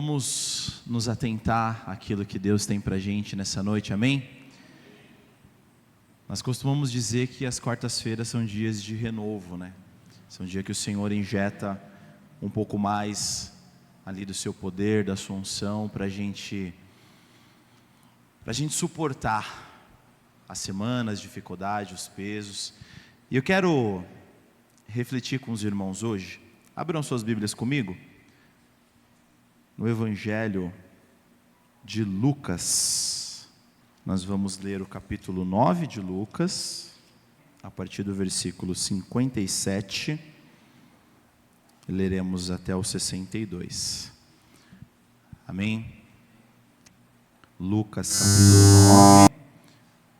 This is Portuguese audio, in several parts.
Vamos nos atentar àquilo que Deus tem para a gente nessa noite, amém? Nós costumamos dizer que as quartas-feiras são dias de renovo, né? São dias que o Senhor injeta um pouco mais ali do seu poder, da sua unção, para a gente suportar as semanas, as dificuldades, os pesos. E eu quero refletir com os irmãos hoje. Abram suas Bíblias comigo. No Evangelho de Lucas, nós vamos ler o capítulo 9 de Lucas, a partir do versículo 57, e leremos até o 62. Amém? Lucas capítulo 9,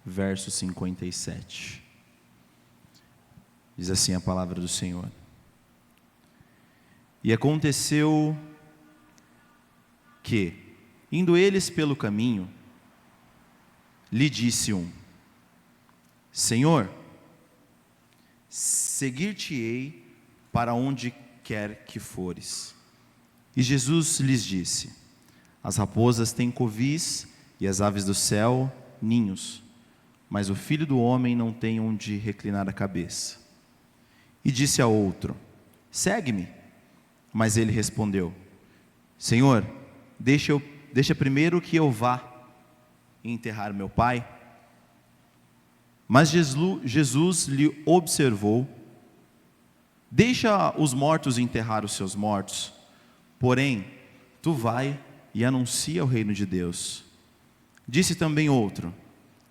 verso 57. Diz assim a palavra do Senhor. E aconteceu que, indo eles pelo caminho, lhe disse um: Senhor, seguir-te-ei para onde quer que fores. E Jesus lhes disse: As raposas têm covis e as aves do céu ninhos, mas o Filho do homem não tem onde reclinar a cabeça. E disse a outro: Segue-me. Mas ele respondeu: Senhor, deixa primeiro que eu vá enterrar meu pai. Mas Jesus lhe observou: Deixa os mortos enterrar os seus mortos, porém, tu vai e anuncia o reino de Deus. Disse também outro: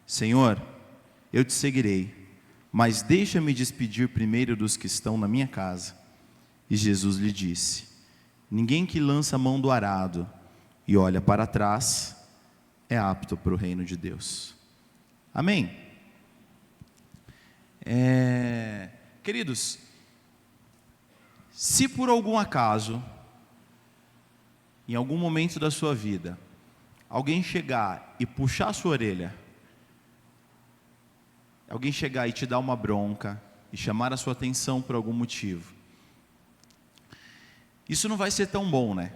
Senhor, eu te seguirei, mas deixa-me despedir primeiro dos que estão na minha casa. E Jesus lhe disse: Ninguém que lança a mão do arado e olha para trás é apto para o reino de Deus. Amém? Queridos, se por algum acaso, em algum momento da sua vida, alguém chegar e puxar a sua orelha, alguém chegar e te dar uma bronca, e chamar a sua atenção por algum motivo, isso não vai ser tão bom, né?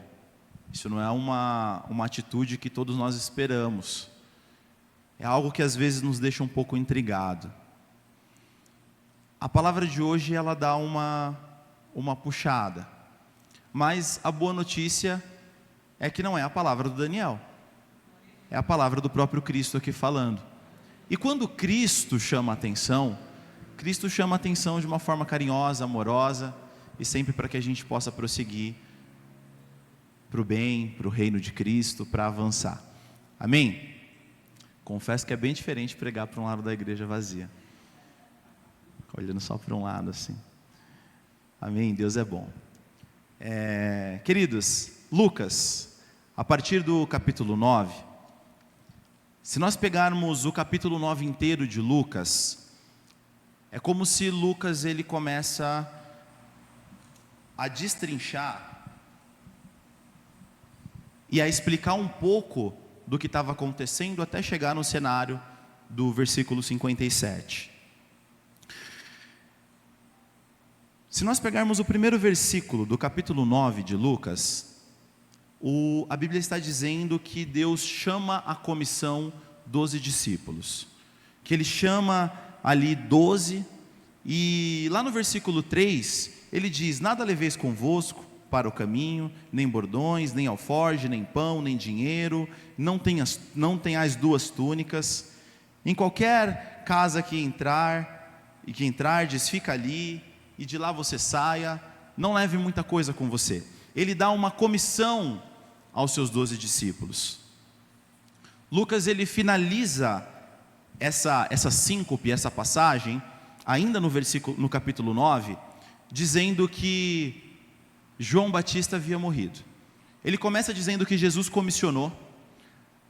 Isso não é uma atitude que todos nós esperamos. É algo que às vezes nos deixa um pouco intrigado. A palavra de hoje, ela dá uma puxada. Mas a boa notícia é que não é a palavra do Daniel. É a palavra do próprio Cristo aqui falando. E quando Cristo chama a atenção de uma forma carinhosa, amorosa, e sempre para que a gente possa prosseguir para o bem, para o reino de Cristo, para avançar. Amém? Confesso que é bem diferente pregar para um lado da igreja vazia, olhando só para um lado assim. Amém? Deus é bom. Queridos, Lucas, a partir do capítulo 9, se nós pegarmos o capítulo 9 inteiro de Lucas, é como se Lucas ele começa a destrinchar e a explicar um pouco do que estava acontecendo até chegar no cenário do versículo 57. Se nós pegarmos o primeiro versículo do capítulo 9 de Lucas, a Bíblia está dizendo que Deus chama a comissão 12 discípulos, que Ele chama ali 12, e lá no versículo 3, Ele diz: Nada leveis convosco para o caminho, nem bordões, nem alforje, nem pão, nem dinheiro, não tenhais duas túnicas. Em qualquer casa que entrardes, fica ali, e de lá você saia, não leve muita coisa com você. Ele dá uma comissão aos seus 12 discípulos. Lucas ele finaliza essa síncope, essa passagem, ainda no capítulo 9, dizendo que João Batista havia morrido. Ele começa dizendo que Jesus comissionou.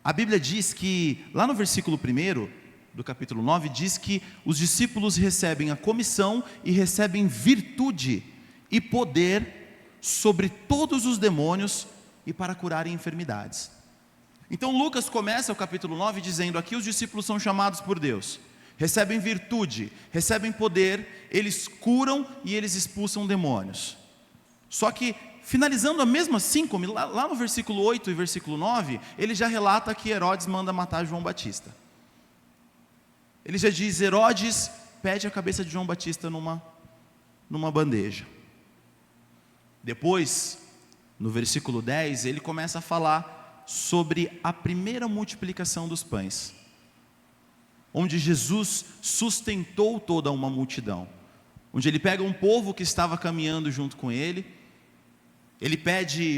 A Bíblia diz que, lá no versículo 1 do capítulo 9, diz que os discípulos recebem a comissão e recebem virtude e poder sobre todos os demônios e para curarem enfermidades. Então Lucas começa o capítulo 9 dizendo: aqui os discípulos são chamados por Deus, recebem virtude, recebem poder, eles curam e eles expulsam demônios. Só que finalizando a mesma síncome, lá no versículo 8 e versículo 9, ele já relata que Herodes manda matar João Batista. Ele já diz: Herodes pede a cabeça de João Batista numa bandeja. Depois, no versículo 10, ele começa a falar sobre a primeira multiplicação dos pães, onde Jesus sustentou toda uma multidão, onde ele pega um povo que estava caminhando junto com ele,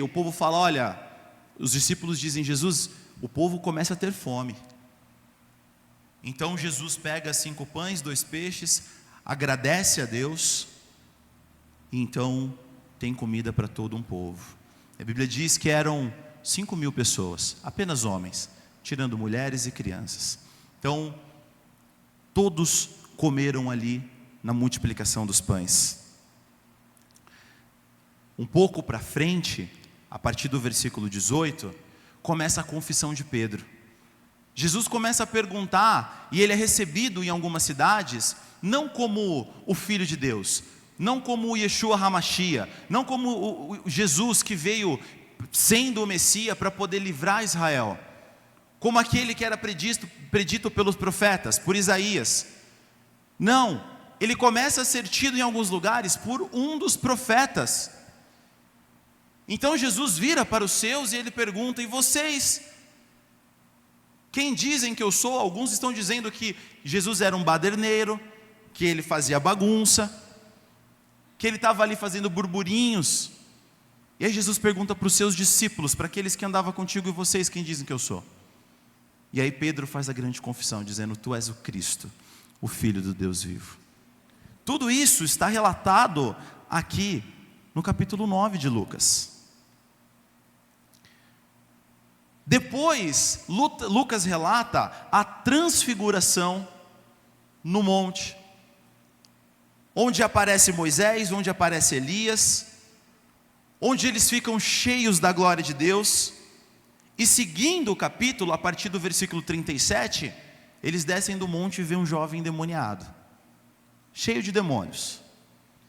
o povo fala: olha, os discípulos dizem: Jesus, o povo começa a ter fome. Então Jesus pega 5 pães, 2 peixes, agradece a Deus, e então tem comida para todo um povo. A Bíblia diz que eram 5.000 pessoas, apenas homens, tirando mulheres e crianças. Então, todos comeram ali na multiplicação dos pães. Um pouco para frente, a partir do versículo 18, começa a confissão de Pedro. Jesus começa a perguntar, e ele é recebido em algumas cidades, não como o Filho de Deus, não como o Yeshua HaMashiach, não como o Jesus que veio sendo o Messias para poder livrar Israel, como aquele que era predito pelos profetas, por Isaías. Não, ele começa a ser tido em alguns lugares por um dos profetas. Então Jesus vira para os seus e ele pergunta: e vocês? Quem dizem que eu sou? Alguns estão dizendo que Jesus era um baderneiro, que ele fazia bagunça, que ele estava ali fazendo burburinhos. E aí Jesus pergunta para os seus discípulos, para aqueles que andavam contigo: e vocês, quem dizem que eu sou? E aí Pedro faz a grande confissão, dizendo: tu és o Cristo, o Filho do Deus vivo. Tudo isso está relatado aqui no capítulo 9 de Lucas. Depois, Lucas relata a transfiguração no monte, onde aparece Moisés, onde aparece Elias, onde eles ficam cheios da glória de Deus. E seguindo o capítulo, a partir do versículo 37, eles descem do monte e vêem um jovem endemoniado, cheio de demônios.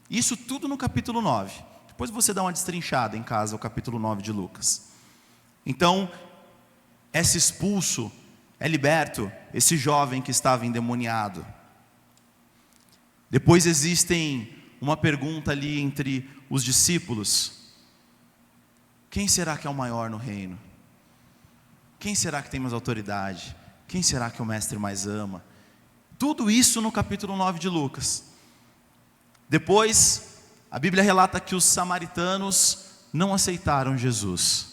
Isso tudo no capítulo 9. Depois você dá uma destrinchada em casa, o capítulo 9 de Lucas. Então, é expulso, é liberto esse jovem que estava endemoniado. Depois existem uma pergunta ali entre os discípulos: quem será que é o maior no reino? Quem será que tem mais autoridade? Quem será que o mestre mais ama? Tudo isso no capítulo 9 de Lucas. Depois, a Bíblia relata que os samaritanos não aceitaram Jesus.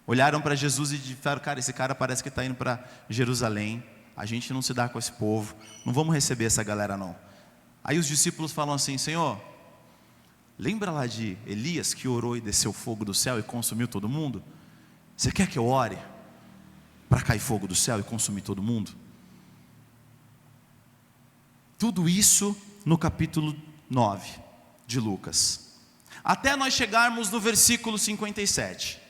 Olharam para Jesus e disseram: cara, esse cara parece que está indo para Jerusalém, a gente não se dá com esse povo, não vamos receber essa galera não. Aí os discípulos falam assim: Senhor, lembra lá de Elias que orou e desceu fogo do céu e consumiu todo mundo? Você quer que eu ore para cair fogo do céu e consumir todo mundo? Tudo isso no capítulo 9 de Lucas, até nós chegarmos no versículo 57,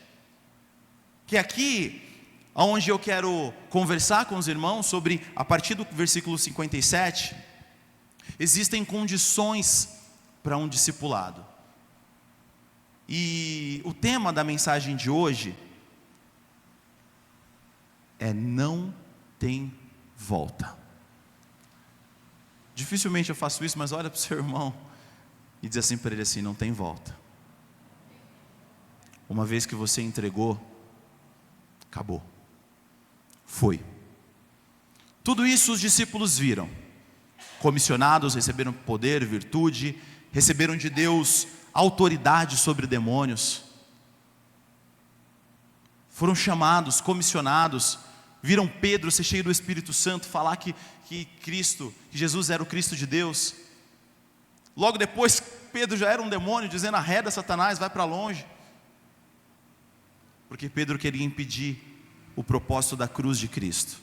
que é aqui onde eu quero conversar com os irmãos sobre, a partir do versículo 57, existem condições para um discipulado. E o tema da mensagem de hoje é: não tem volta. Dificilmente eu faço isso, mas olha para o seu irmão e diz assim para ele assim: não tem volta. Uma vez que você entregou, acabou, foi. Tudo isso os discípulos viram. Comissionados, receberam poder, virtude, receberam de Deus autoridade sobre demônios. Foram chamados, comissionados, viram Pedro ser cheio do Espírito Santo, falar que Jesus era o Cristo de Deus. Logo depois, Pedro já era um demônio, dizendo: arreda Satanás, vai para longe. Porque Pedro queria impedir o propósito da cruz de Cristo.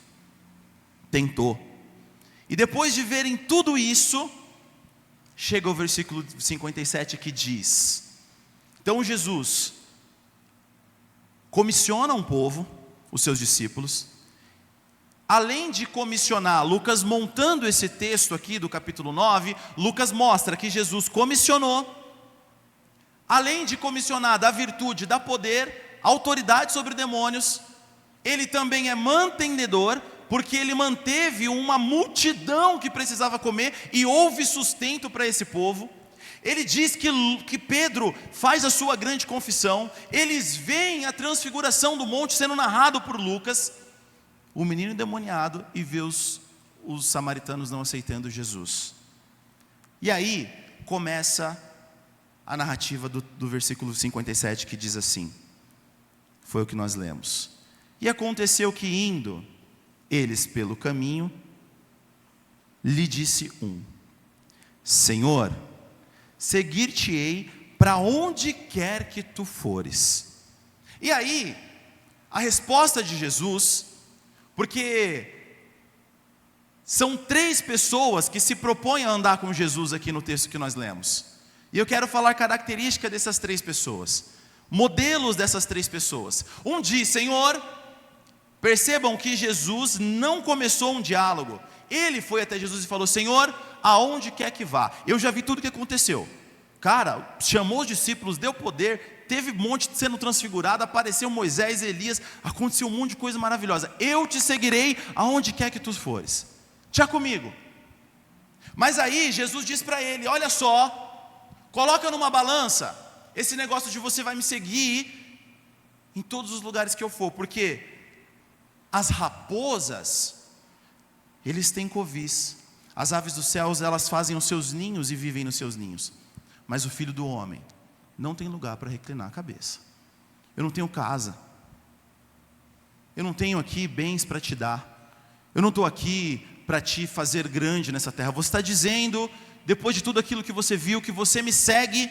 Tentou. E depois de verem tudo isso, chega o versículo 57 que diz: então Jesus comissiona um povo, os seus discípulos. Além de comissionar, Lucas montando esse texto aqui do capítulo 9, Lucas mostra que Jesus comissionou, além de comissionar, dar virtude, dar poder, autoridade sobre demônios, ele também é mantenedor, porque ele manteve uma multidão que precisava comer e houve sustento para esse povo. Ele diz que Pedro faz a sua grande confissão, eles veem a transfiguração do monte sendo narrado por Lucas, o menino endemoniado, e vê os samaritanos não aceitando Jesus. E aí começa a narrativa do versículo 57, que diz assim, foi o que nós lemos. E aconteceu que indo eles pelo caminho, lhe disse um: Senhor, seguir-te-ei para onde quer que tu fores. E aí, a resposta de Jesus, porque são 3 pessoas que se propõem a andar com Jesus aqui no texto que nós lemos. E eu quero falar característica dessas 3 pessoas, modelos dessas 3 pessoas. Um diz: Senhor, percebam que Jesus não começou um diálogo. Ele foi até Jesus e falou: Senhor, aonde quer que vá? Eu já vi tudo o que aconteceu. Cara, chamou os discípulos, deu poder, teve um monte sendo transfigurado, apareceu Moisés, Elias, aconteceu um monte de coisa maravilhosa. Eu te seguirei aonde quer que tu fores. Já comigo. Mas aí Jesus diz para ele: olha só, coloca numa balança esse negócio de você vai me seguir em todos os lugares que eu for, porque as raposas, eles têm covis, as aves dos céus, elas fazem os seus ninhos e vivem nos seus ninhos, mas o Filho do Homem não tem lugar para reclinar a cabeça. Eu não tenho casa, eu não tenho aqui bens para te dar, eu não estou aqui para te fazer grande nessa terra. Você está dizendo, depois de tudo aquilo que você viu, que você me segue,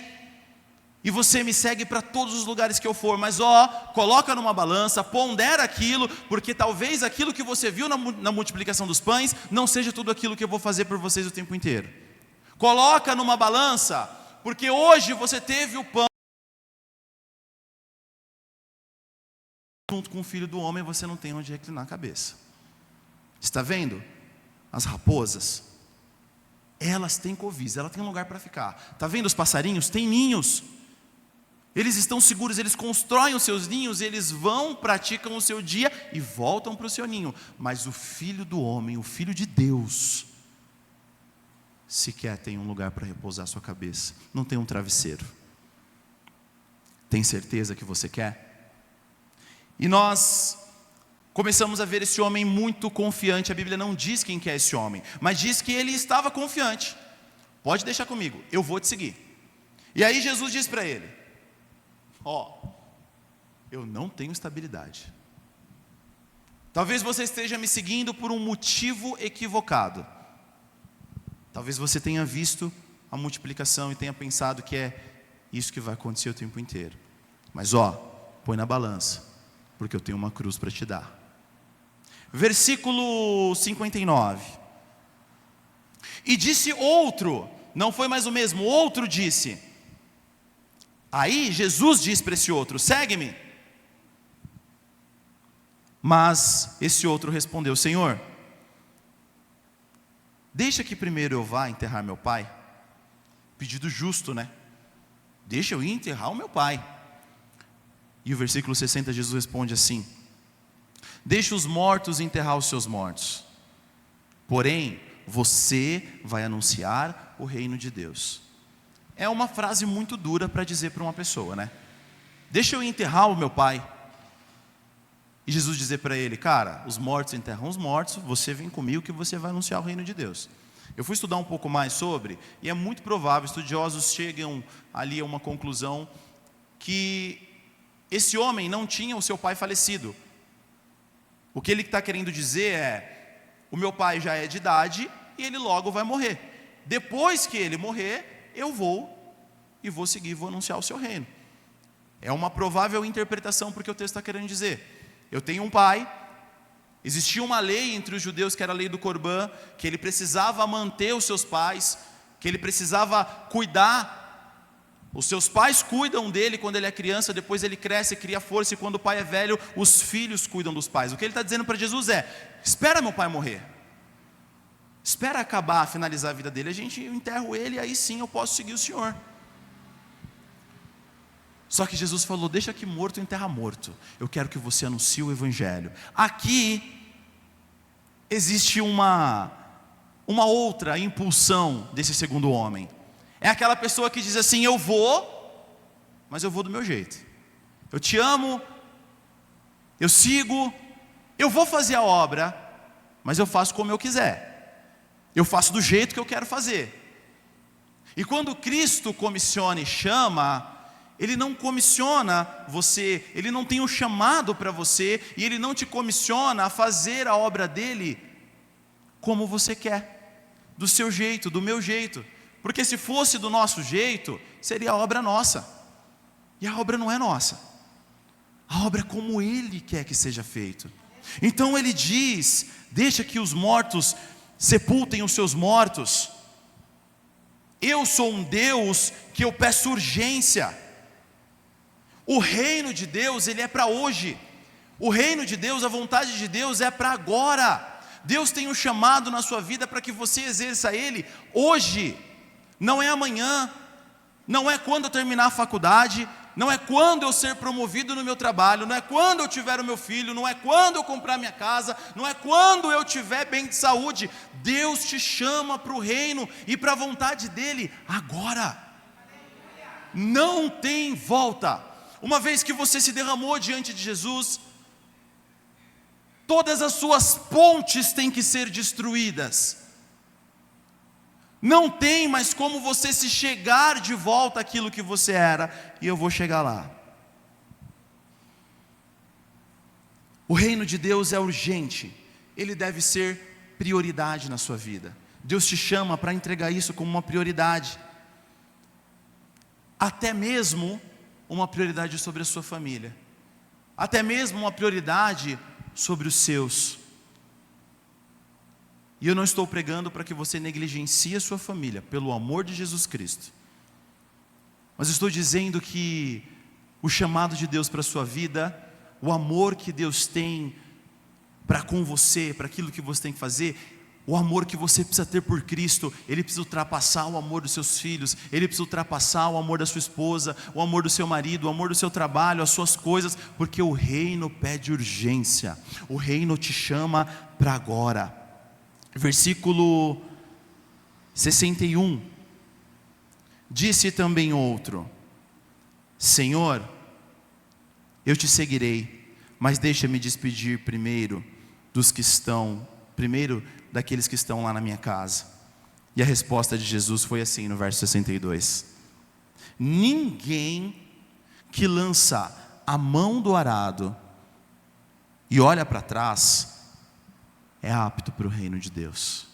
e você me segue para todos os lugares que eu for, mas coloca numa balança, pondera aquilo, porque talvez aquilo que você viu na multiplicação dos pães, não seja tudo aquilo que eu vou fazer por vocês o tempo inteiro. Coloca numa balança, porque hoje você teve o pão, junto com o Filho do Homem, você não tem onde reclinar a cabeça. Está vendo? As raposas, elas têm covis, elas têm um lugar para ficar. Está vendo os passarinhos? Tem ninhos. Eles estão seguros, eles constroem os seus ninhos, eles vão, praticam o seu dia e voltam para o seu ninho. Mas o Filho do Homem, o Filho de Deus, sequer tem um lugar para repousar sua cabeça. Não tem um travesseiro. Tem certeza que você quer? E nós começamos a ver esse homem muito confiante. A Bíblia não diz quem que é esse homem, mas diz que ele estava confiante. Pode deixar comigo, eu vou te seguir. E aí Jesus diz para ele: eu não tenho estabilidade. Talvez você esteja me seguindo por um motivo equivocado. Talvez você tenha visto a multiplicação e tenha pensado que é isso que vai acontecer o tempo inteiro. Mas põe na balança, porque eu tenho uma cruz para te dar. Versículo 59. E disse outro, não foi mais o mesmo, outro disse. Aí Jesus diz para esse outro: segue-me. Mas esse outro respondeu: Senhor, deixa que primeiro eu vá enterrar meu pai. Pedido justo, né? Deixa eu ir enterrar o meu pai. E o versículo 60, Jesus responde assim: deixa os mortos enterrar os seus mortos, porém você vai anunciar o reino de Deus. É uma frase muito dura para dizer para uma pessoa, né? Deixa eu enterrar o meu pai. E Jesus dizer para ele: cara, os mortos enterram os mortos, você vem comigo que você vai anunciar o reino de Deus. Eu fui estudar um pouco mais sobre, e é muito provável, estudiosos chegam ali a uma conclusão, que esse homem não tinha o seu pai falecido. O que ele está querendo dizer é: o meu pai já é de idade e ele logo vai morrer. Depois que ele morrer, eu vou seguir, vou anunciar o seu reino. É uma provável interpretação porque o texto está querendo dizer: eu tenho um pai, existia uma lei entre os judeus que era a lei do Corbã, que ele precisava manter os seus pais, que ele precisava cuidar. Os seus pais cuidam dele quando ele é criança, depois ele cresce, cria força, e quando o pai é velho, os filhos cuidam dos pais. O que ele está dizendo para Jesus é: espera meu pai morrer, espera acabar, finalizar a vida dele, eu enterro ele, e aí sim eu posso seguir o Senhor. Só que Jesus falou: deixa que morto enterra morto. Eu quero que você anuncie o Evangelho. Aqui existe uma outra impulsão desse segundo homem. É aquela pessoa que diz assim: eu vou, mas eu vou do meu jeito. Eu te amo, eu sigo, eu vou fazer a obra, mas eu faço como eu quiser. Eu faço do jeito que eu quero fazer. E quando Cristo comissiona e chama, Ele não comissiona você, Ele não tem um chamado para você, e Ele não te comissiona a fazer a obra dEle como você quer, do seu jeito, do meu jeito. Porque se fosse do nosso jeito, seria a obra nossa. E a obra não é nossa. A obra é como Ele quer que seja feito. Então Ele diz: deixa que os mortos sepultem os seus mortos. Eu sou um Deus que eu peço urgência. O reino de Deus, ele é para hoje. O reino de Deus, a vontade de Deus é para agora. Deus tem um chamado na sua vida para que você exerça ele hoje. Não é amanhã, não é quando eu terminar a faculdade, não é quando eu ser promovido no meu trabalho, não é quando eu tiver o meu filho, não é quando eu comprar minha casa, não é quando eu tiver bem de saúde. Deus te chama para o reino e para a vontade dEle agora. Não tem volta. Uma vez que você se derramou diante de Jesus, todas as suas pontes têm que ser destruídas. Não tem mais como você se chegar de volta àquilo que você era, e eu vou chegar lá. O reino de Deus é urgente, ele deve ser prioridade na sua vida. Deus te chama para entregar isso como uma prioridade, até mesmo uma prioridade sobre a sua família, até mesmo uma prioridade sobre os seus. E eu não estou pregando para que você negligencie a sua família, pelo amor de Jesus Cristo. Mas estou dizendo que o chamado de Deus para a sua vida, o amor que Deus tem para com você, para aquilo que você tem que fazer, o amor que você precisa ter por Cristo, ele precisa ultrapassar o amor dos seus filhos, ele precisa ultrapassar o amor da sua esposa, o amor do seu marido, o amor do seu trabalho, as suas coisas, porque o reino pede urgência, o reino te chama para agora. Versículo 61, disse também outro: Senhor, eu te seguirei, mas deixa-me despedir primeiro daqueles que estão lá na minha casa. E a resposta de Jesus foi assim no verso 62: ninguém que lança a mão do arado e olha para trás é apto para o reino de Deus.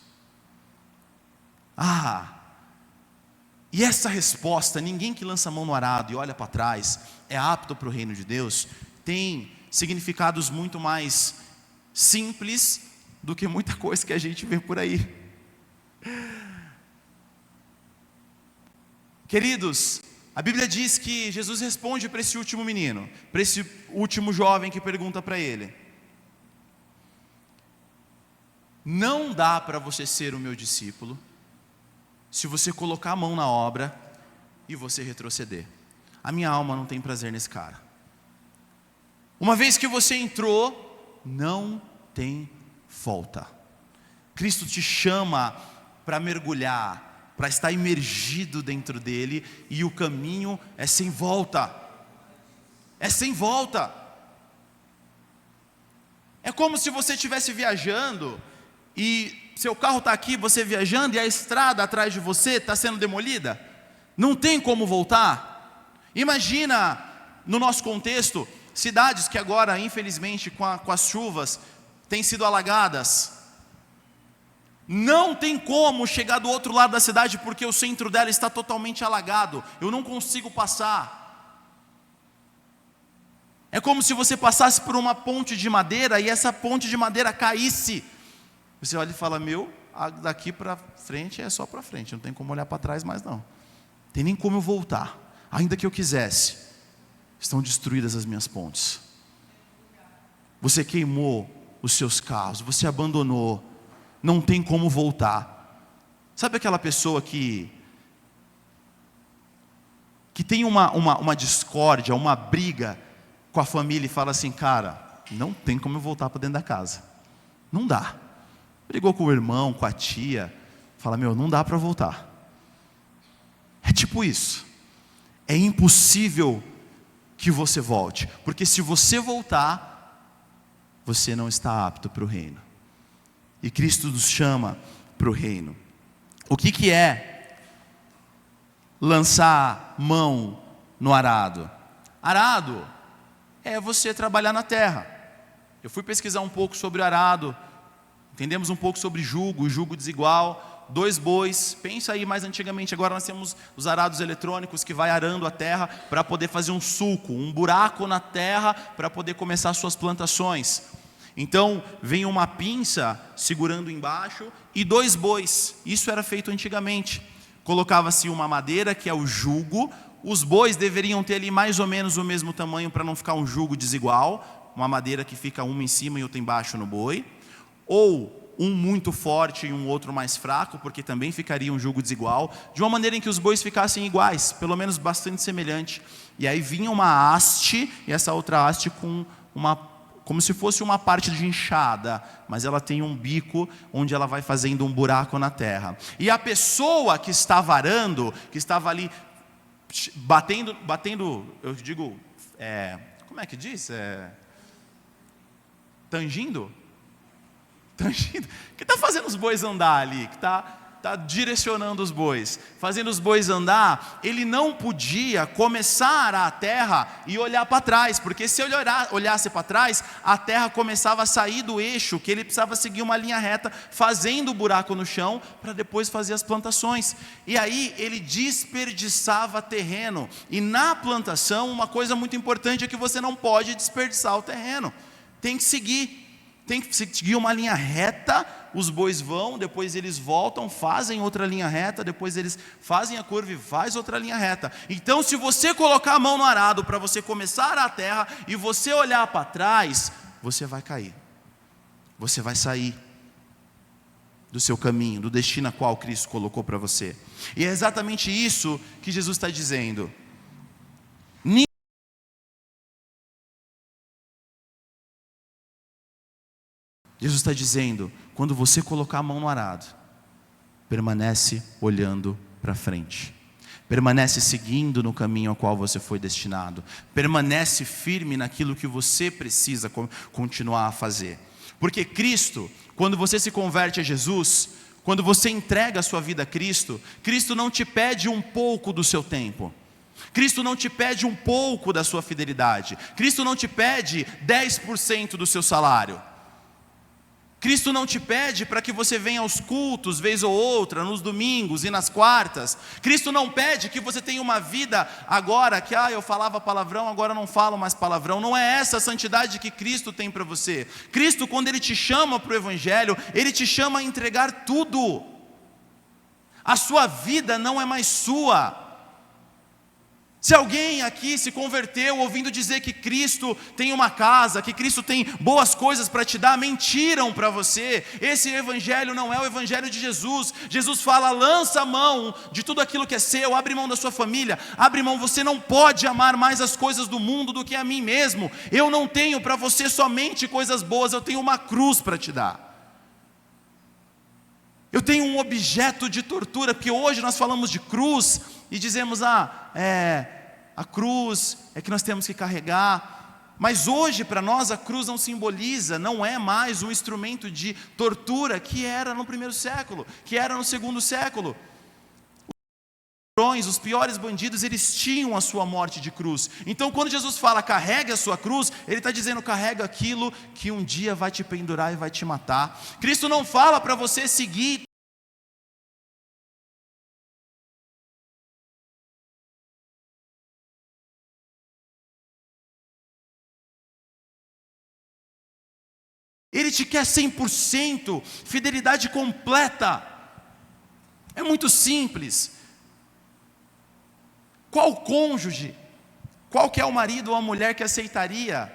E essa resposta, ninguém que lança a mão no arado e olha para trás é apto para o reino de Deus, tem significados muito mais simples do que muita coisa que a gente vê por aí. Queridos, a Bíblia diz que Jesus responde para esse último menino, para esse último jovem que pergunta para ele: não dá para você ser o meu discípulo se você colocar a mão na obra e você retroceder. A minha alma não tem prazer nesse cara. Uma vez que você entrou, não tem volta. Cristo te chama para mergulhar, para estar imergido dentro dele, e o caminho é sem volta. É sem volta. É como se você estivesse viajando e seu carro está aqui, você viajando, e a estrada atrás de você está sendo demolida. Não tem como voltar. Imagina, no nosso contexto, cidades que agora, infelizmente, com as chuvas, têm sido alagadas. Não tem como chegar do outro lado da cidade, porque o centro dela está totalmente alagado. Eu não consigo passar. É como se você passasse por uma ponte de madeira e essa ponte de madeira caísse. Você olha e fala: daqui para frente é só para frente, não tem como olhar para trás mais não. Tem nem como eu voltar, ainda que eu quisesse. Estão destruídas as minhas pontes. Você queimou os seus carros, você abandonou, não tem como voltar. Sabe aquela pessoa que que tem uma discórdia, uma briga com a família e fala assim, cara, não tem como eu voltar para dentro da casa. Não dá. Brigou com o irmão, com a tia, fala, não dá para voltar. É tipo isso. É impossível que você volte, porque se você voltar, você não está apto para o reino. E Cristo nos chama para o reino. O que é lançar mão no arado? Arado é você trabalhar na terra. Eu fui pesquisar um pouco sobre o arado, entendemos um pouco sobre jugo, o jugo desigual. 2 bois, pensa aí mais antigamente, agora nós temos os arados eletrônicos que vai arando a terra para poder fazer um sulco, um buraco na terra para poder começar suas plantações. Então vem uma pinça segurando embaixo e 2 bois, isso era feito antigamente. Colocava-se uma madeira que é o jugo, os bois deveriam ter ali mais ou menos o mesmo tamanho para não ficar um jugo desigual, uma madeira que fica uma em cima e outra embaixo no boi, ou um muito forte e um outro mais fraco, porque também ficaria um jugo desigual, de uma maneira em que os bois ficassem iguais, pelo menos bastante semelhante. E aí vinha uma haste, e essa outra haste como se fosse uma parte de enxada, mas ela tem um bico onde ela vai fazendo um buraco na terra. E a pessoa que estava arando, que estava ali batendo, eu digo, como é que diz? Tangindo? Que está fazendo os bois andar ali, que está direcionando os bois, fazendo os bois andar, ele não podia começar a terra e olhar para trás, porque se ele olhasse para trás, a terra começava a sair do eixo, que ele precisava seguir uma linha reta, fazendo buraco no chão, para depois fazer as plantações. E aí ele desperdiçava terreno, e na plantação, uma coisa muito importante é que você não pode desperdiçar o terreno, tem que seguir uma linha reta, os bois vão, depois eles voltam, fazem outra linha reta, depois eles fazem a curva e faz outra linha reta. Então se você colocar a mão no arado para você começar a terra e você olhar para trás, você vai cair. Você vai sair do seu caminho, do destino a qual Cristo colocou para você. E é exatamente isso que Jesus está dizendo. Jesus está dizendo, quando você colocar a mão no arado, permanece olhando para frente, permanece seguindo no caminho ao qual você foi destinado, permanece firme naquilo que você precisa continuar a fazer. Porque Cristo, quando você se converte a Jesus, quando você entrega a sua vida a Cristo, Cristo não te pede um pouco do seu tempo, Cristo não te pede um pouco da sua fidelidade, Cristo não te pede 10% do seu salário, Cristo não te pede para que você venha aos cultos, vez ou outra, nos domingos e nas quartas. Cristo não pede que você tenha uma vida agora, que eu falava palavrão, agora não falo mais palavrão. Não é essa a santidade que Cristo tem para você. Cristo, quando Ele te chama para o Evangelho, Ele te chama a entregar tudo. A sua vida não é mais sua. Se alguém aqui se converteu ouvindo dizer que Cristo tem uma casa, que Cristo tem boas coisas para te dar, mentiram para você. Esse evangelho não é o evangelho de Jesus. Jesus fala, lança a mão de tudo aquilo que é seu, abre mão da sua família, abre mão, você não pode amar mais as coisas do mundo do que a mim mesmo. Eu não tenho para você somente coisas boas, eu tenho uma cruz para te dar. Eu tenho um objeto de tortura, porque hoje nós falamos de cruz e dizemos, a cruz é que nós temos que carregar. Mas hoje para nós a cruz não simboliza, não é mais um instrumento de tortura que era no primeiro século, que era no segundo século. Os piores bandidos, eles tinham a sua morte de cruz. Então quando Jesus fala, carregue a sua cruz, Ele está dizendo, carrega aquilo que um dia vai te pendurar e vai te matar. Cristo não fala para você seguir Ele te quer 100%, fidelidade completa. É muito simples. Qual cônjuge, qual que é o marido ou a mulher que aceitaria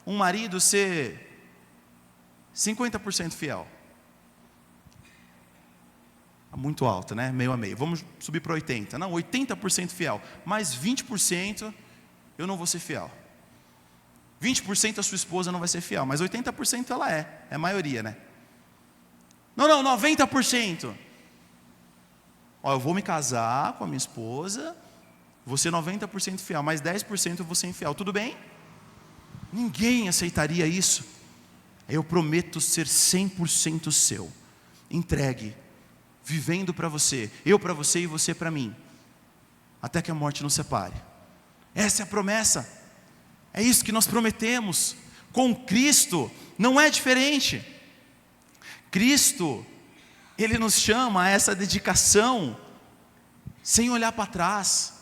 um marido ser 50% fiel? muito alta, né? Meio a meio. Vamos subir para 80%. Não, 80% fiel. Mais 20% eu não vou ser fiel. 20% a sua esposa não vai ser fiel, mas 80% ela é a maioria, né? Não, 90%. Ó, eu vou me casar com a minha esposa, vou ser 90% fiel, mas 10% eu vou ser infiel. Tudo bem? Ninguém aceitaria isso. Eu prometo ser 100% seu, entregue, vivendo para você, eu para você e você para mim, até que a morte nos separe. Essa é a promessa. É isso que nós prometemos. Com Cristo não é diferente. Cristo, Ele nos chama a essa dedicação, sem olhar para trás.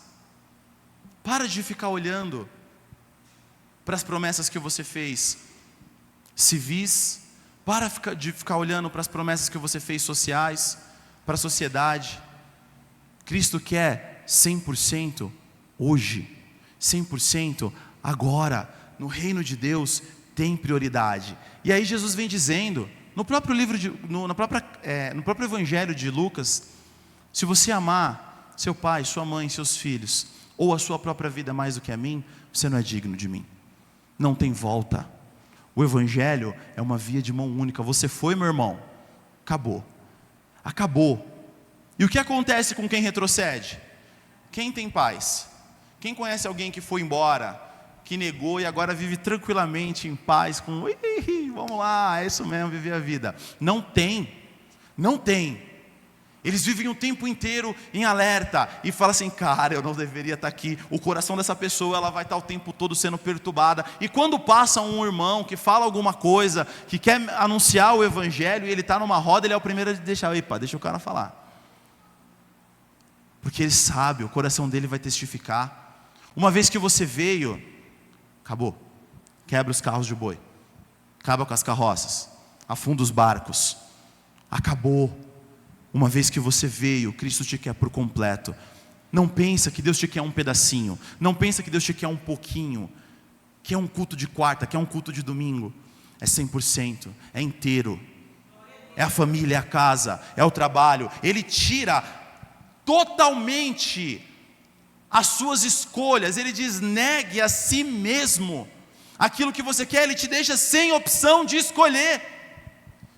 Para de ficar olhando para as promessas que você fez civis, para de ficar olhando para as promessas que você fez sociais, para a sociedade. Cristo quer 100% hoje, 100% agora. No reino de Deus tem prioridade. E aí Jesus vem dizendo, no próprio evangelho de Lucas, se você amar seu pai, sua mãe, seus filhos, ou a sua própria vida mais do que a mim, você não é digno de mim. Não tem volta. O evangelho é uma via de mão única. Você foi, meu irmão, acabou. Acabou. E o que acontece com quem retrocede? Quem tem paz? Quem conhece alguém que foi embora, que negou e agora vive tranquilamente em paz, com vamos lá, é isso mesmo, viver a vida? Não tem. Não tem. Eles vivem o tempo inteiro em alerta e falam assim, cara, eu não deveria estar aqui. O coração dessa pessoa, ela vai estar o tempo todo sendo perturbada. E quando passa um irmão que fala alguma coisa, que quer anunciar o evangelho, e ele está numa roda, ele é o primeiro a deixar, deixa o cara falar. Porque ele sabe, o coração dele vai testificar. Uma vez que você veio, acabou. Quebra os carros de boi, acaba com as carroças, afunda os barcos. Acabou. Uma vez que você veio, Cristo te quer por completo. Não pensa que Deus te quer um pedacinho. Não pensa que Deus te quer um pouquinho. Que é um culto de quarta, que é um culto de domingo. É 100%, é inteiro. É a família, é a casa, é o trabalho. Ele tira totalmente as suas escolhas. Ele diz, negue a si mesmo. Aquilo que você quer, Ele te deixa sem opção de escolher.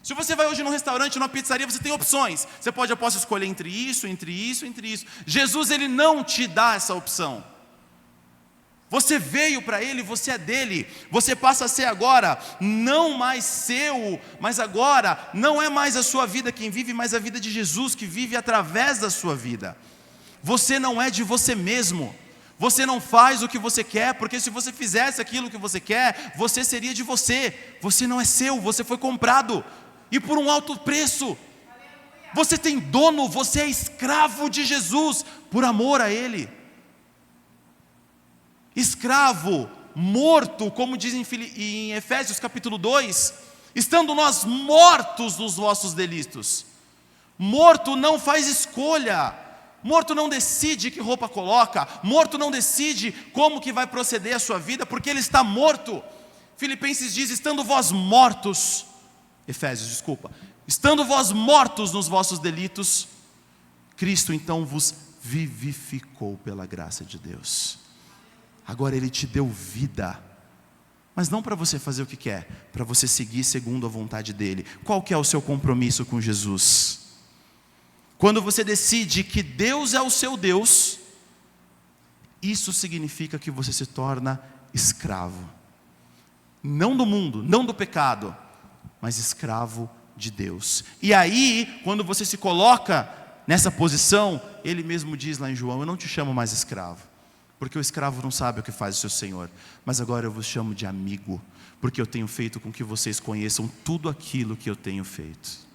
Se você vai hoje num restaurante, numa pizzaria, você tem opções. Você pode, eu posso escolher entre isso. Jesus, Ele não te dá essa opção. Você veio para Ele, você é dele. Você passa a ser agora, não mais seu, mas agora, não é mais a sua vida quem vive, mas a vida de Jesus que vive através da sua vida. Você não é de você mesmo. Você não faz o que você quer, porque se você fizesse aquilo que você quer, você seria de você. Você não é seu, você foi comprado. E por um alto preço. Você tem dono, você é escravo de Jesus, por amor a Ele. Escravo, morto, como diz em Efésios capítulo 2, estando nós mortos nos vossos delitos. Morto não faz escolha, morto não decide que roupa coloca, morto não decide como que vai proceder a sua vida, porque ele está morto. Filipenses diz, estando vós mortos, Efésios, desculpa. Estando vós mortos nos vossos delitos, Cristo então vos vivificou pela graça de Deus. Agora Ele te deu vida. Mas não para você fazer o que quer, para você seguir segundo a vontade dEle. Qual que é o seu compromisso com Jesus? Quando você decide que Deus é o seu Deus, isso significa que você se torna escravo. Não do mundo, não do pecado, mas escravo de Deus. E aí, quando você se coloca nessa posição, Ele mesmo diz lá em João, eu não te chamo mais escravo, porque o escravo não sabe o que faz o seu Senhor, mas agora eu vos chamo de amigo, porque eu tenho feito com que vocês conheçam tudo aquilo que eu tenho feito.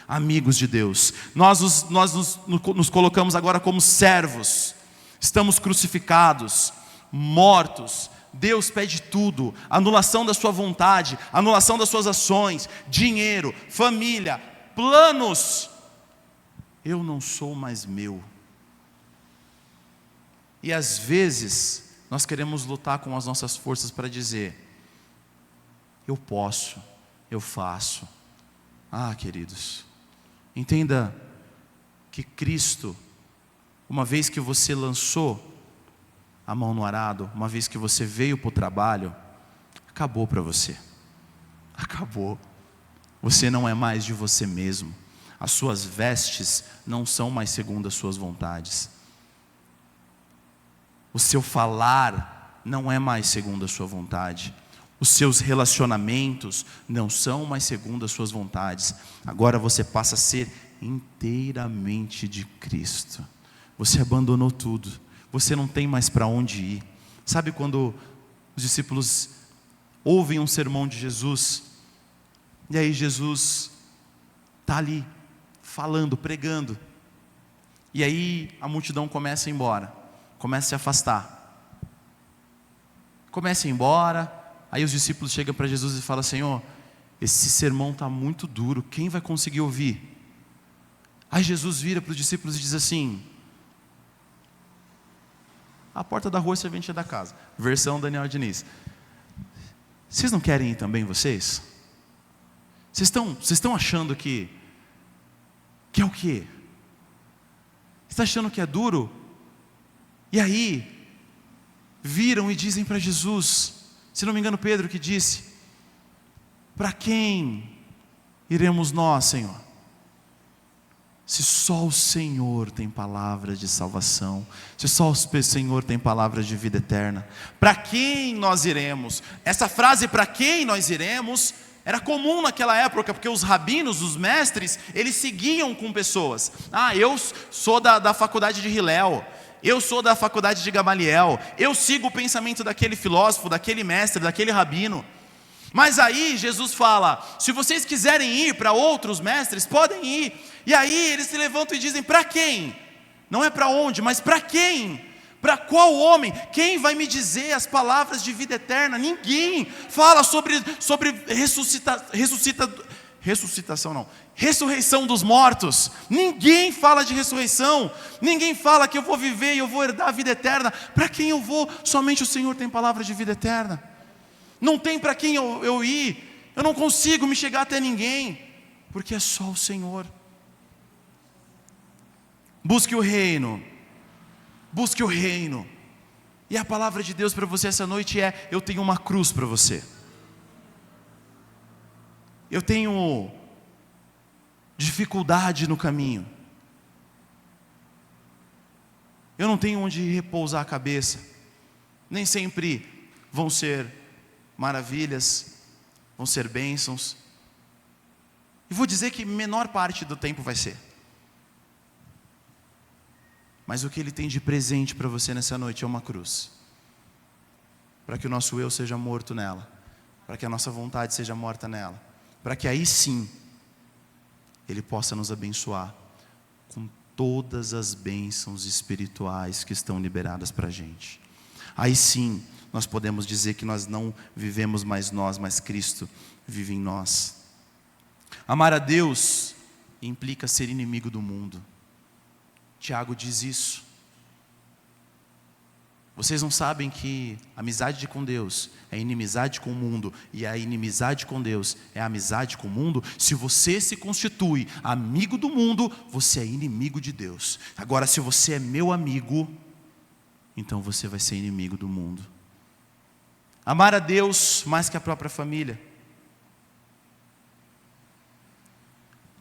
Amigos de Deus, nós nos colocamos agora como servos, estamos crucificados, mortos. Deus pede tudo, anulação da sua vontade, anulação das suas ações, dinheiro, família, planos. Eu não sou mais meu. E às vezes nós queremos lutar com as nossas forças para dizer, eu posso, eu faço. Queridos, entenda que Cristo, uma vez que você lançou a mão no arado, uma vez que você veio para o trabalho, acabou para você. Acabou. Você não é mais de você mesmo. As suas vestes não são mais segundo as suas vontades. O seu falar não é mais segundo a sua vontade. Os seus relacionamentos não são mais segundo as suas vontades. Agora você passa a ser inteiramente de Cristo. Você abandonou tudo. Você não tem mais para onde ir. Sabe quando os discípulos ouvem um sermão de Jesus, e aí Jesus está ali, falando, pregando, e aí a multidão começa a ir embora, começa a se afastar, começa a ir embora, aí os discípulos chegam para Jesus e falam: Senhor, esse sermão está muito duro, quem vai conseguir ouvir? Aí Jesus vira para os discípulos e diz assim: a porta da rua é serventia da casa. Versão Daniel Diniz. Vocês não querem ir também, vocês? Vocês estão achando que é o quê? Você está achando que é duro? E aí, viram e dizem para Jesus, se não me engano Pedro que disse: para quem iremos nós, Senhor? Se só o Senhor tem palavras de salvação, se só o Senhor tem palavras de vida eterna, para quem nós iremos? Essa frase, para quem nós iremos, era comum naquela época, porque os rabinos, os mestres, eles seguiam com pessoas. Eu sou da faculdade de Hillel, eu sou da faculdade de Gamaliel, eu sigo o pensamento daquele filósofo, daquele mestre, daquele rabino. Mas aí Jesus fala: se vocês quiserem ir para outros mestres, podem ir. E aí eles se levantam e dizem: para quem? Não é para onde, mas para quem? Para qual homem? Quem vai me dizer as palavras de vida eterna? Ninguém fala sobre ressurreição dos mortos. Ninguém fala de ressurreição. Ninguém fala que eu vou viver e eu vou herdar a vida eterna. Para quem eu vou? Somente o Senhor tem palavras de vida eterna. Não tem para quem eu ir. Eu não consigo me chegar até ninguém, porque é só o Senhor. Busque o reino. Busque o reino. E a palavra de Deus para você essa noite é: eu tenho uma cruz para você. Eu tenho dificuldade no caminho. Eu não tenho onde repousar a cabeça. Nem sempre vão ser maravilhas, vão ser bênçãos. E vou dizer que menor parte do tempo vai ser. Mas o que Ele tem de presente para você nessa noite é uma cruz. Para que o nosso eu seja morto nela. Para que a nossa vontade seja morta nela. Para que aí sim, Ele possa nos abençoar com todas as bênçãos espirituais que estão liberadas para a gente. Aí sim, nós podemos dizer que nós não vivemos mais nós, mas Cristo vive em nós. Amar a Deus implica ser inimigo do mundo. Tiago diz isso. Vocês não sabem que amizade com Deus é inimizade com o mundo, e a inimizade com Deus é amizade com o mundo? Se você se constitui amigo do mundo, você é inimigo de Deus. Agora, se você é meu amigo, então você vai ser inimigo do mundo. Amar a Deus mais que a própria família.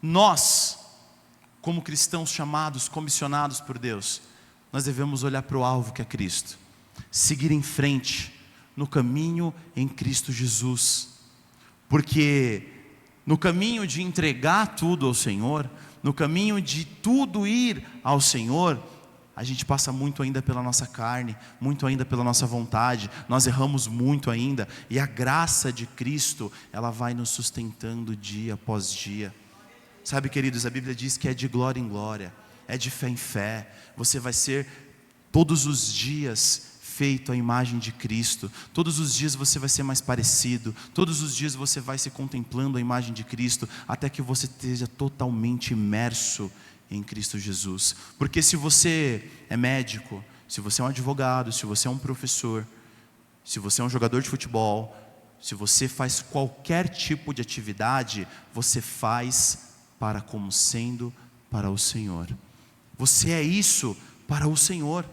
Nós, como cristãos chamados, comissionados por Deus, nós devemos olhar para o alvo que é Cristo. Seguir em frente, no caminho em Cristo Jesus. Porque no caminho de entregar tudo ao Senhor, no caminho de tudo ir ao Senhor, a gente passa muito ainda pela nossa carne, muito ainda pela nossa vontade, nós erramos muito ainda, e a graça de Cristo, ela vai nos sustentando dia após dia. Sabe, queridos, a Bíblia diz que é de glória em glória, é de fé em fé. Você vai ser todos os dias feito à imagem de Cristo, todos os dias você vai ser mais parecido, todos os dias você vai se contemplando a imagem de Cristo, até que você esteja totalmente imerso em Cristo Jesus. Porque se você é médico, se você é um advogado, se você é um professor, se você é um jogador de futebol, se você faz qualquer tipo de atividade, você faz como sendo para o Senhor. Você é isso para o Senhor.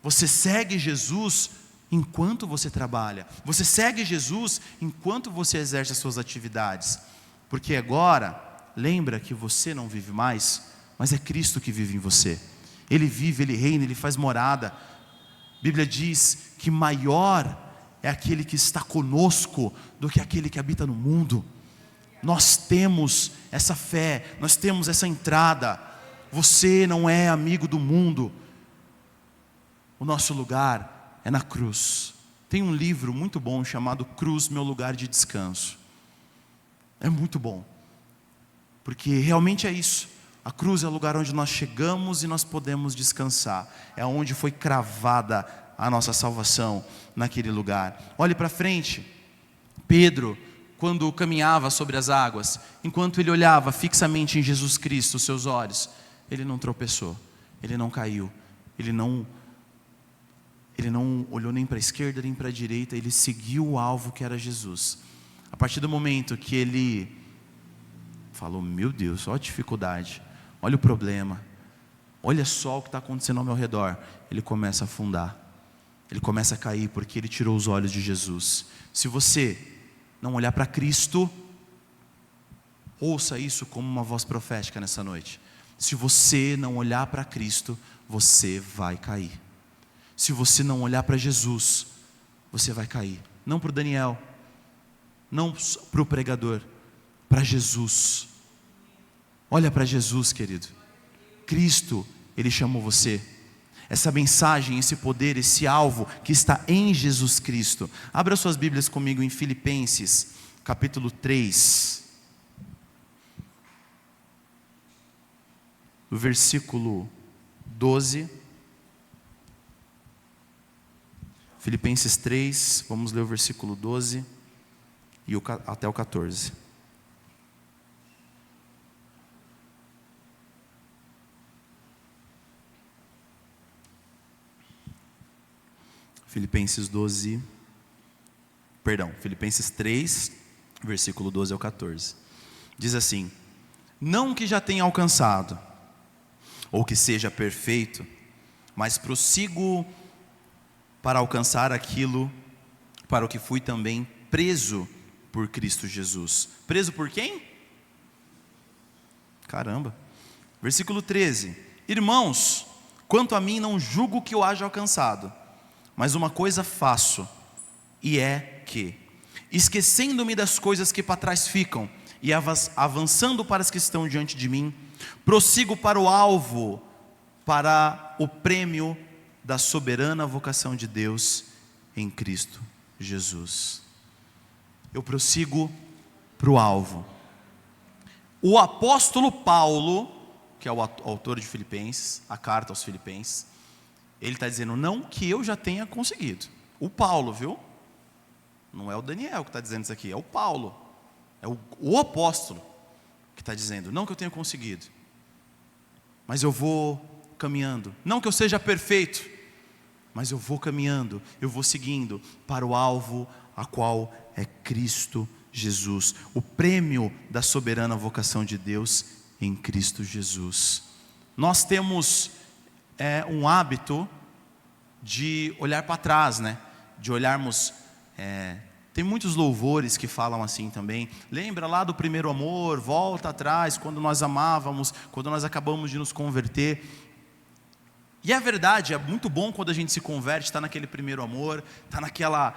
Você segue Jesus enquanto você trabalha. Você segue Jesus enquanto você exerce as suas atividades. Porque agora, lembra que você não vive mais, mas é Cristo que vive em você. Ele vive, Ele reina, Ele faz morada. A Bíblia diz que maior é aquele que está conosco do que aquele que habita no mundo. Nós temos essa fé, nós temos essa entrada. Você não é amigo do mundo. O nosso lugar é na cruz. Tem um livro muito bom chamado Cruz, Meu Lugar de Descanso. É muito bom, porque realmente é isso. A cruz é o lugar onde nós chegamos e nós podemos descansar. É onde foi cravada a nossa salvação, naquele lugar. Olhe para frente. Pedro, quando caminhava sobre as águas, enquanto ele olhava fixamente em Jesus Cristo, os seus olhos, ele não tropeçou, ele não caiu, ele não olhou nem para a esquerda nem para a direita, ele seguiu o alvo que era Jesus. A partir do momento que ele falou, meu Deus, olha a dificuldade, olha o problema, olha só o que está acontecendo ao meu redor, ele começa a afundar, ele começa a cair, porque ele tirou os olhos de Jesus. Se você não olhar para Cristo, ouça isso como uma voz profética nessa noite. Se você não olhar para Cristo, você vai cair. Se você não olhar para Jesus, você vai cair. Não para o Daniel, não para o pregador, para Jesus. Olha para Jesus, querido. Cristo, Ele chamou você. Essa mensagem, esse poder, esse alvo que está em Jesus Cristo. Abra suas Bíblias comigo em Filipenses, capítulo 3. No versículo 12. Filipenses 3, vamos ler o versículo 12 e até o 14. Filipenses 3, versículo 12 ao 14. Diz assim: não que já tenha alcançado, ou que seja perfeito, mas prossigo para alcançar aquilo para o que fui também preso por Cristo Jesus. Preso por quem? Caramba. Versículo 13: irmãos, quanto a mim não julgo que eu haja alcançado, mas uma coisa faço, e é que, esquecendo-me das coisas que para trás ficam, e avançando para as que estão diante de mim, prossigo para o alvo, para o prêmio da soberana vocação de Deus em Cristo Jesus. Eu prossigo para o alvo. O apóstolo Paulo, que é o autor de Filipenses, a carta aos Filipenses, ele está dizendo, não que eu já tenha conseguido. O Paulo, viu? Não é o Daniel que está dizendo isso aqui, é o Paulo. É o apóstolo que está dizendo, não que eu tenha conseguido, mas eu vou caminhando. Não que eu seja perfeito, mas eu vou caminhando, eu vou seguindo para o alvo, a qual é Cristo Jesus. O prêmio da soberana vocação de Deus em Cristo Jesus. Nós temos um hábito de olhar para trás, né? De olharmos... tem muitos louvores que falam assim também. Lembra lá do primeiro amor, volta atrás, quando nós amávamos, quando nós acabamos de nos converter. E é verdade, é muito bom quando a gente se converte, está naquele primeiro amor, está naquela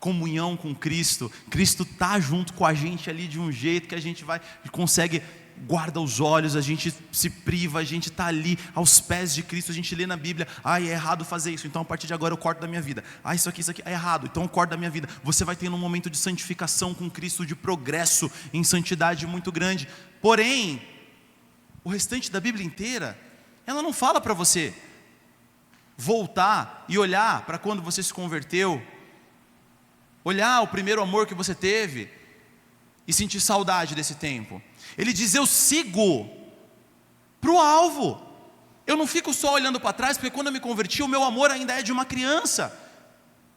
comunhão com Cristo. Cristo está junto com a gente ali de um jeito que a gente consegue, guarda os olhos, a gente se priva, a gente está ali aos pés de Cristo, a gente lê na Bíblia, é errado fazer isso, então a partir de agora eu corto da minha vida. Isso aqui é errado, então eu corto da minha vida. Você vai tendo um momento de santificação com Cristo, de progresso em santidade muito grande. Porém, o restante da Bíblia inteira, ela não fala para você voltar e olhar para quando você se converteu, olhar o primeiro amor que você teve e sentir saudade desse tempo. Ele diz, eu sigo para o alvo. Eu não fico só olhando para trás, porque quando eu me converti, o meu amor ainda é de uma criança.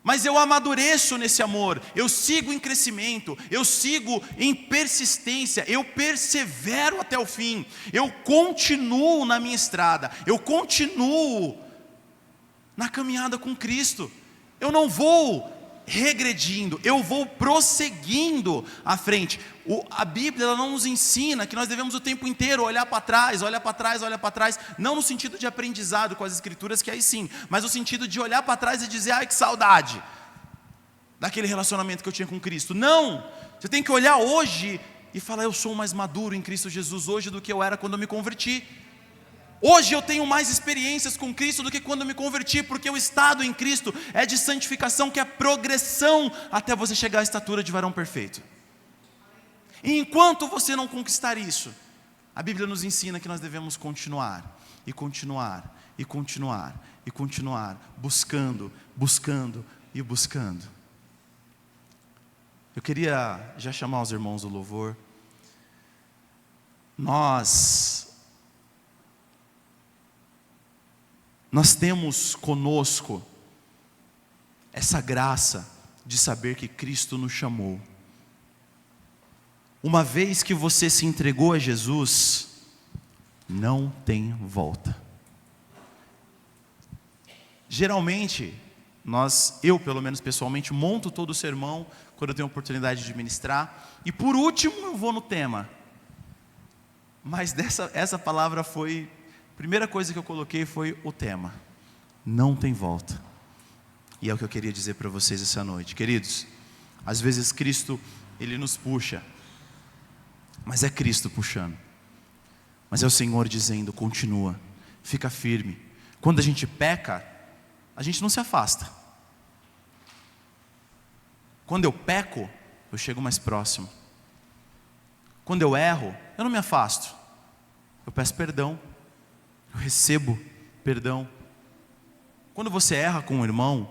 Mas eu amadureço nesse amor, eu sigo em crescimento, eu sigo em persistência, eu persevero até o fim, eu continuo na minha estrada, eu continuo na caminhada com Cristo. Eu não vou regredindo, eu vou prosseguindo à frente. A Bíblia ela não nos ensina que nós devemos o tempo inteiro olhar para trás, olhar para trás, olhar para trás, não no sentido de aprendizado com as Escrituras, que aí sim, mas no sentido de olhar para trás e dizer, ai que saudade daquele relacionamento que eu tinha com Cristo. Não, você tem que olhar hoje e falar, eu sou mais maduro em Cristo Jesus hoje do que eu era quando eu me converti. Hoje eu tenho mais experiências com Cristo do que quando eu me converti, porque o estado em Cristo é de santificação, que é progressão até você chegar à estatura de varão perfeito. E enquanto você não conquistar isso, a Bíblia nos ensina que nós devemos continuar, e continuar, e continuar, e continuar, buscando, buscando e buscando. Eu queria já chamar os irmãos do louvor. Nós temos conosco essa graça de saber que Cristo nos chamou. Uma vez que você se entregou a Jesus, não tem volta. Geralmente, eu pelo menos pessoalmente, monto todo o sermão quando eu tenho a oportunidade de ministrar, e por último eu vou no tema. Mas essa palavra foi... A primeira coisa que eu coloquei foi o tema. Não tem volta. E é o que eu queria dizer para vocês essa noite. Queridos, às vezes Cristo, Ele nos puxa. Mas é Cristo puxando. Mas é o Senhor dizendo, continua. Fica firme. Quando a gente peca, a gente não se afasta. Quando eu peco, eu chego mais próximo. Quando eu erro, eu não me afasto. Eu peço perdão. Eu recebo perdão. Quando você erra com um irmão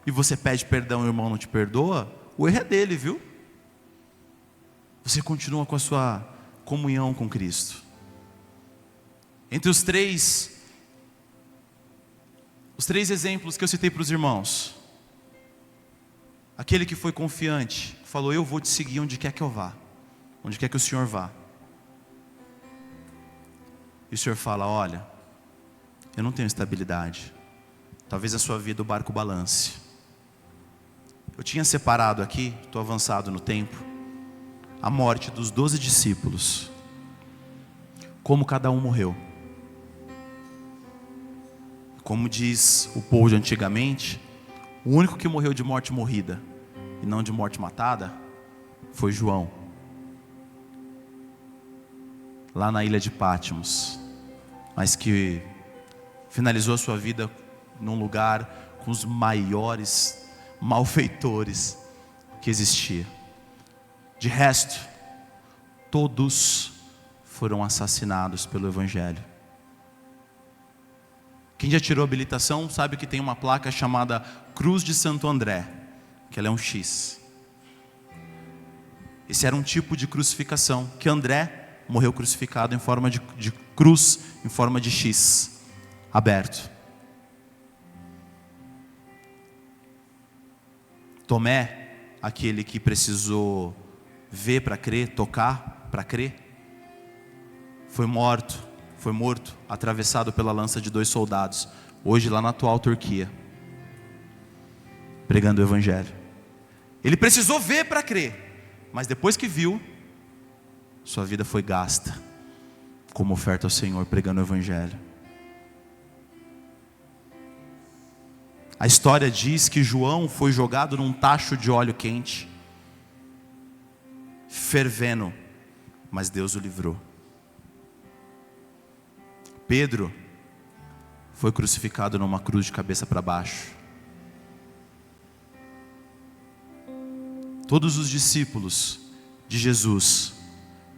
e você pede perdão e o irmão não te perdoa, o erro é dele, viu? Você continua com a sua comunhão com Cristo. Entre os três exemplos que eu citei para os irmãos, aquele que foi confiante, falou, eu vou te seguir onde quer que eu vá, onde quer que o Senhor vá. E o Senhor fala, olha, eu não tenho estabilidade, talvez a sua vida o barco balance. Eu tinha separado aqui, estou avançado no tempo, a morte dos 12 discípulos, como cada um morreu. Como diz o povo de antigamente, o único que morreu de morte morrida e não de morte matada foi João, lá na ilha de Pátimos, mas que finalizou a sua vida num lugar com os maiores malfeitores que existia. De resto, todos foram assassinados pelo Evangelho. Quem já tirou habilitação sabe que tem uma placa chamada Cruz de Santo André, que ela é um X. Esse era um tipo de crucificação, que André morreu crucificado em forma de cruz, em forma de X, aberto. Tomé, aquele que precisou ver para crer, tocar para crer, foi morto, atravessado pela lança de 2 soldados, hoje lá na atual Turquia, pregando o Evangelho. Ele precisou ver para crer, mas depois que viu, sua vida foi gasta como oferta ao Senhor, pregando o Evangelho. A história diz que João foi jogado num tacho de óleo quente, fervendo, mas Deus o livrou. Pedro foi crucificado numa cruz de cabeça para baixo. Todos os discípulos de Jesus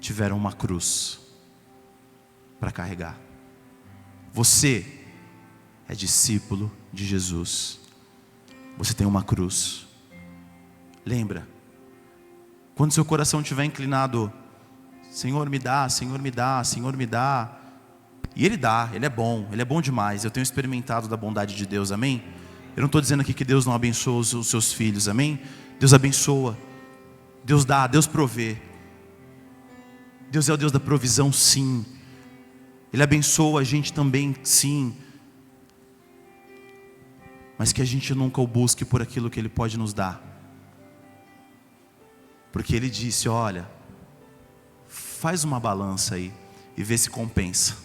tiveram uma cruz para carregar. Você é discípulo de Jesus. Você tem uma cruz. Lembra? Quando seu coração estiver inclinado, Senhor me dá, Senhor me dá, Senhor me dá. E Ele dá, Ele é bom demais. Eu tenho experimentado da bondade de Deus, amém? Eu não estou dizendo aqui que Deus não abençoa os seus filhos, amém? Deus abençoa, Deus dá, Deus provê. Deus é o Deus da provisão, sim. Ele abençoa a gente também, sim. Mas que a gente nunca o busque por aquilo que Ele pode nos dar. Porque Ele disse, olha, faz uma balança aí e vê se compensa.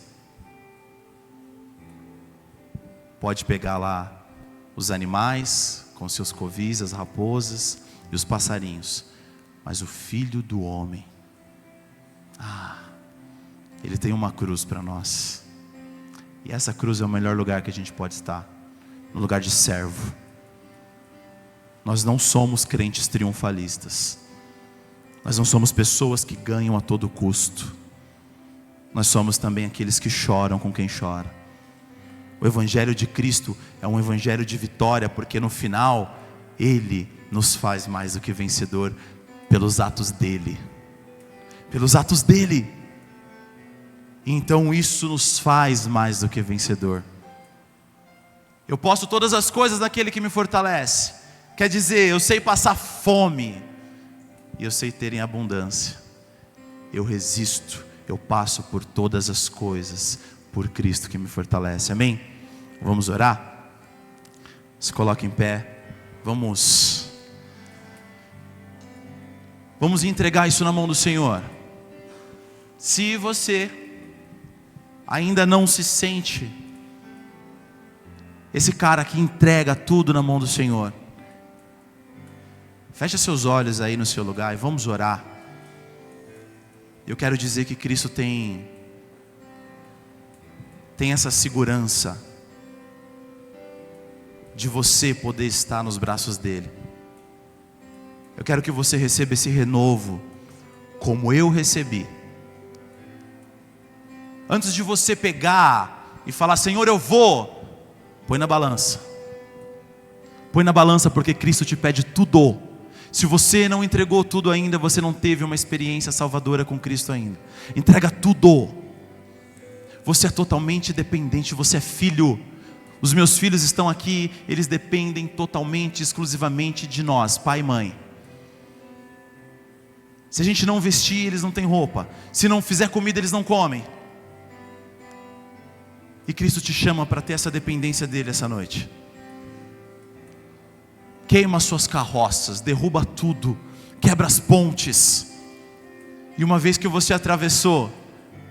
Pode pegar lá os animais, com seus covis, as raposas e os passarinhos. Mas o Filho do Homem, Ele tem uma cruz para nós. E essa cruz é o melhor lugar que a gente pode estar. No lugar de servo. Nós não somos crentes triunfalistas. Nós não somos pessoas que ganham a todo custo. Nós somos também aqueles que choram com quem chora. O Evangelho de Cristo é um Evangelho de vitória, porque no final, Ele nos faz mais do que vencedor, pelos atos dEle. Pelos atos dEle. Então isso nos faz mais do que vencedor. Eu posso todas as coisas naquele que me fortalece. Quer dizer, eu sei passar fome, e eu sei ter em abundância. Eu resisto, eu passo por todas as coisas, por Cristo que me fortalece, amém? Vamos orar? Se coloque em pé. Vamos entregar isso na mão do Senhor. Se você ainda não se sente esse cara que entrega tudo na mão do Senhor, fecha seus olhos aí no seu lugar e vamos orar. Eu quero dizer que Cristo tem essa segurança de você poder estar nos braços dele. Eu quero que você receba esse renovo como eu recebi. Antes de você pegar e falar, Senhor, eu vou, põe na balança. Põe na balança, porque Cristo te pede tudo. Se você não entregou tudo ainda, você não teve uma experiência salvadora com Cristo ainda. Entrega tudo. Você é totalmente dependente, você é filho. Os meus filhos estão aqui, eles dependem totalmente, exclusivamente de nós, pai e mãe. Se a gente não vestir, eles não têm roupa. Se não fizer comida, eles não comem. E Cristo te chama para ter essa dependência dele essa noite. Queima as suas carroças, derruba tudo, quebra as pontes. E uma vez que você atravessou,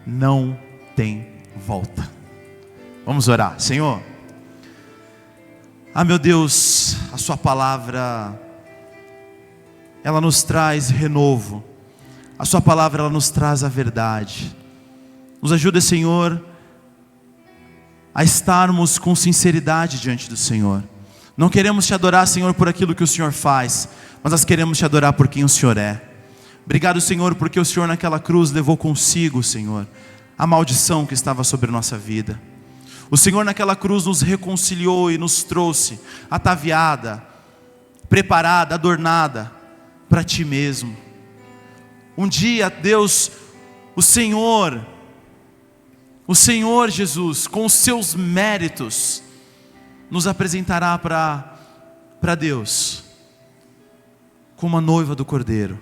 não tem volta. Vamos orar. Senhor, meu Deus, a sua palavra, ela nos traz renovo. A sua palavra, ela nos traz a verdade. Nos ajuda, Senhor, a estarmos com sinceridade diante do Senhor. Não queremos te adorar, Senhor, por aquilo que o Senhor faz, mas nós queremos te adorar por quem o Senhor é. Obrigado, Senhor, porque o Senhor naquela cruz levou consigo, Senhor, a maldição que estava sobre a nossa vida. O Senhor naquela cruz nos reconciliou e nos trouxe ataviada, preparada, adornada para ti mesmo. Um dia, Deus, o Senhor Jesus, com os seus méritos, nos apresentará para Deus, como a noiva do Cordeiro.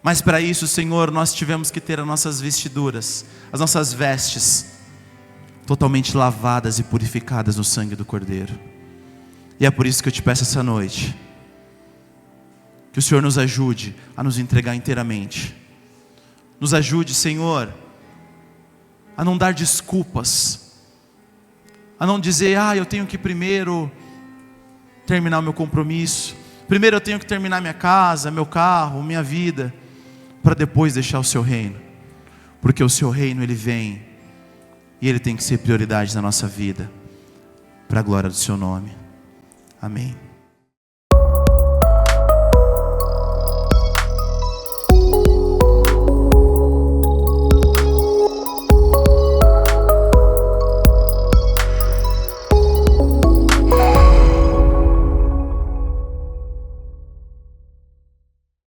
Mas para isso, Senhor, nós tivemos que ter as nossas vestiduras, as nossas vestes, totalmente lavadas e purificadas no sangue do Cordeiro. E é por isso que eu te peço essa noite, que o Senhor nos ajude a nos entregar inteiramente. Nos ajude, Senhor, a não dar desculpas, a não dizer, eu tenho que primeiro terminar o meu compromisso, primeiro eu tenho que terminar minha casa, meu carro, minha vida, para depois deixar o seu reino. Porque o seu reino, ele vem, e ele tem que ser prioridade na nossa vida, para a glória do seu nome. Amém.